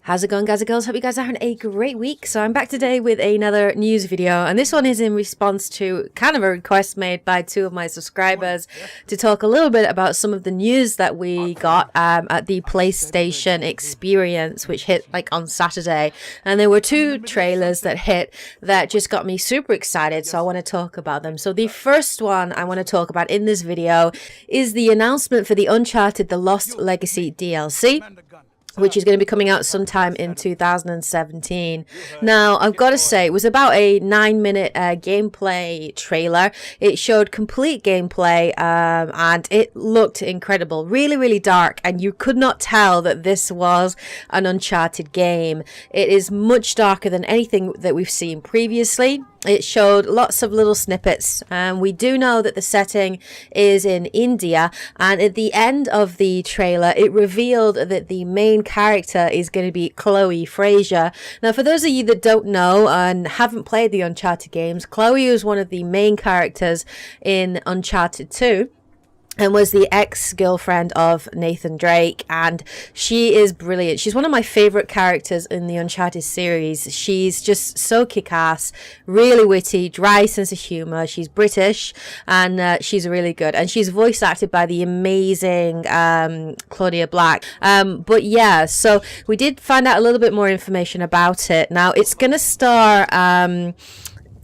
How's it going, guys and girls? Hope you guys are having a great week. So I'm back today with another news video, and this one is in response to kind of a request made by two of my subscribers to talk a little bit about some of the news that we got at the PlayStation Experience, which hit like on Saturday. And there were two trailers that hit that just got me super excited, so I want to talk about them. So the first one I want to talk about in this video is the announcement for the Uncharted The Lost Legacy DLC, which is going to be coming out sometime in 2017. Now, I've got to say, it was about a 9-minute gameplay trailer. It showed complete gameplay, and it looked incredible. Really, really dark, and you could not tell that this was an Uncharted game. It is much darker than anything that we've seen previously. It showed lots of little snippets. We do know that the setting is in India, and at the end of the trailer, it revealed that the main character is going to be Chloe Fraser. Now, for those of you that don't know and haven't played the Uncharted games, Chloe was one of the main characters in Uncharted 2. And was the ex-girlfriend of Nathan Drake, and she is brilliant. She's one of my favorite characters in the Uncharted series. She's just so kick-ass, really witty, dry sense of humor. She's British, and she's really good. And she's voice acted by the amazing Claudia Black. But yeah, so we did find out a little bit more information about it. Now, it's gonna star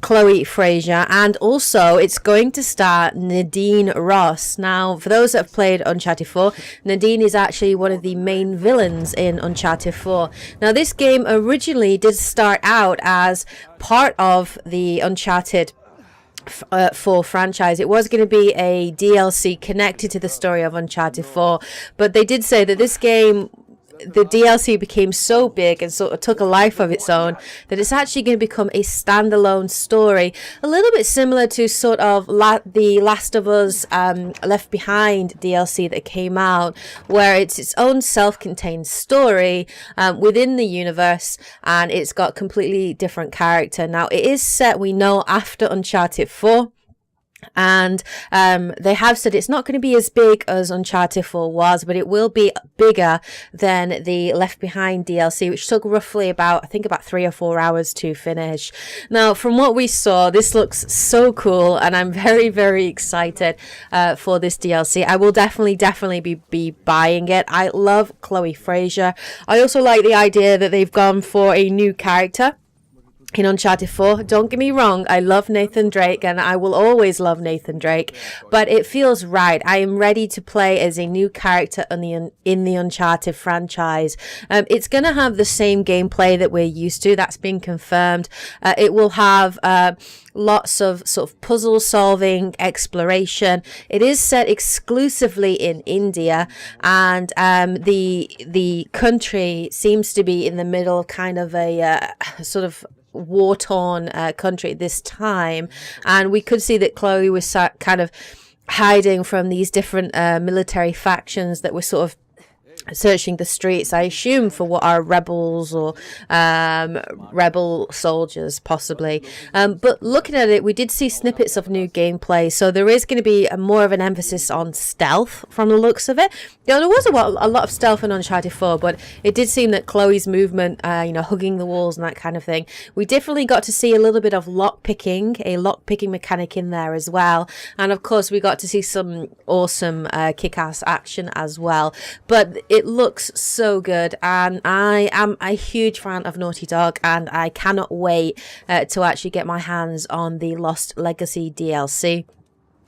Chloe Fraser, and also it's going to star Nadine Ross. Now, for those that have played Uncharted 4, Nadine is actually one of the main villains in Uncharted 4. Now, this game originally did start out as part of the Uncharted 4 franchise. It was going to be a DLC connected to the story of Uncharted 4, but they did say that this game, the DLC became so big and sort of took a life of its own that it's actually going to become a standalone story, a little bit similar to sort of the Last of Us Left Behind DLC that came out, where it's its own self-contained story within the universe, and it's got completely different character. Now, it is set, we know, after Uncharted 4. And they have said it's not going to be as big as Uncharted 4 was, but it will be bigger than the Left Behind DLC, which took roughly about 3 or 4 hours to finish. Now, from what we saw, this looks so cool, and I'm very, very excited for this DLC. I will definitely be buying it. I love Chloe Fraser. I also like the idea that they've gone for a new character in Uncharted 4. Don't get me wrong, I love Nathan Drake, and I will always love Nathan Drake, but it feels right. I am ready to play as a new character in the Uncharted franchise. It's going to have the same gameplay that we're used to. That's been confirmed. It will have lots of sort of puzzle solving, exploration. It is set exclusively in India, and the country seems to be in the middle of kind of a sort of war-torn country at this time, and we could see that Chloe was kind of hiding from these different military factions that were sort of searching the streets, I assume, for what are rebels or rebel soldiers, possibly. But looking at it, we did see snippets of new gameplay, so there is going to be more of an emphasis on stealth from the looks of it. You know, there was a lot of stealth in Uncharted 4, but it did seem that Chloe's movement, hugging the walls and that kind of thing, we definitely got to see a little bit of a lockpicking mechanic in there as well. And of course, we got to see some awesome kick-ass action as well. But it looks so good, and I am a huge fan of Naughty Dog, and I cannot wait to actually get my hands on the Lost Legacy DLC.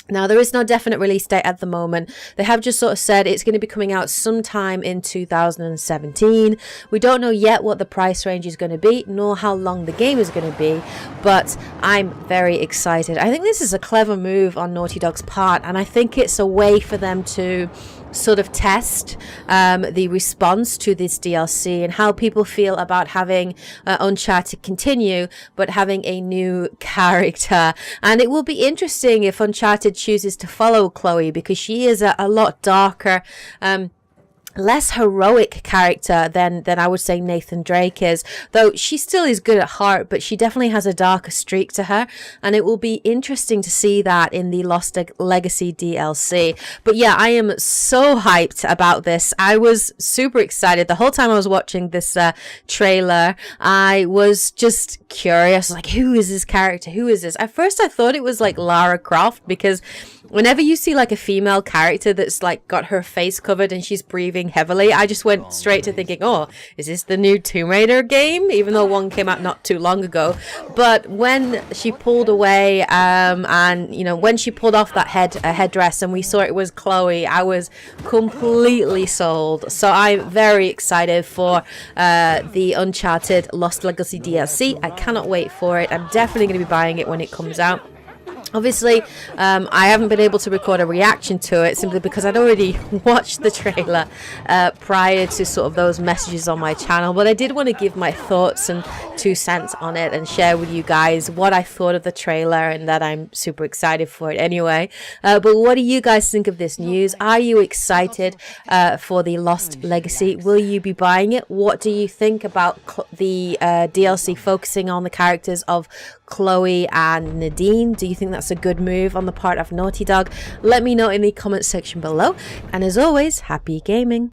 Now, there is no definite release date at the moment. They have just sort of said it's going to be coming out sometime in 2017. We don't know yet what the price range is going to be, nor how long the game is going to be, but I'm very excited. I think this is a clever move on Naughty Dog's part, and I think it's a way for them to sort of test the response to this DLC and how people feel about having Uncharted continue, but having a new character. And it will be interesting if Uncharted chooses to follow Chloe, because she is a lot darker. less heroic character than I would say Nathan Drake is, though she still is good at heart, but she definitely has a darker streak to her, and it will be interesting to see that in the Lost Legacy DLC. But yeah, I am so hyped about this. I was super excited the whole time I was watching this trailer. I was just curious, like, who is this character? Who is this? At first I thought it was like Lara Croft, because whenever you see like a female character that's like got her face covered and she's breathing heavily, I just went straight to thinking, oh, is this the new Tomb Raider game? Even though one came out not too long ago. But when she pulled away, and you know, when she pulled off that headdress and we saw it was Chloe, I was completely sold. So I'm very excited for the Uncharted Lost Legacy DLC. I cannot wait for it. I'm definitely going to be buying it when it comes out. Obviously, I haven't been able to record a reaction to it simply because I'd already watched the trailer prior to sort of those messages on my channel. But I did want to give my thoughts and 2 cents on it and share with you guys what I thought of the trailer, and that I'm super excited for it anyway. But what do you guys think of this news? Are you excited for the Lost Legacy? Will you be buying it? What do you think about the DLC focusing on the characters of Chloe and Nadine? Do you think that's a good move on the part of Naughty Dog? Let me know in the comment section below, and as always, happy gaming.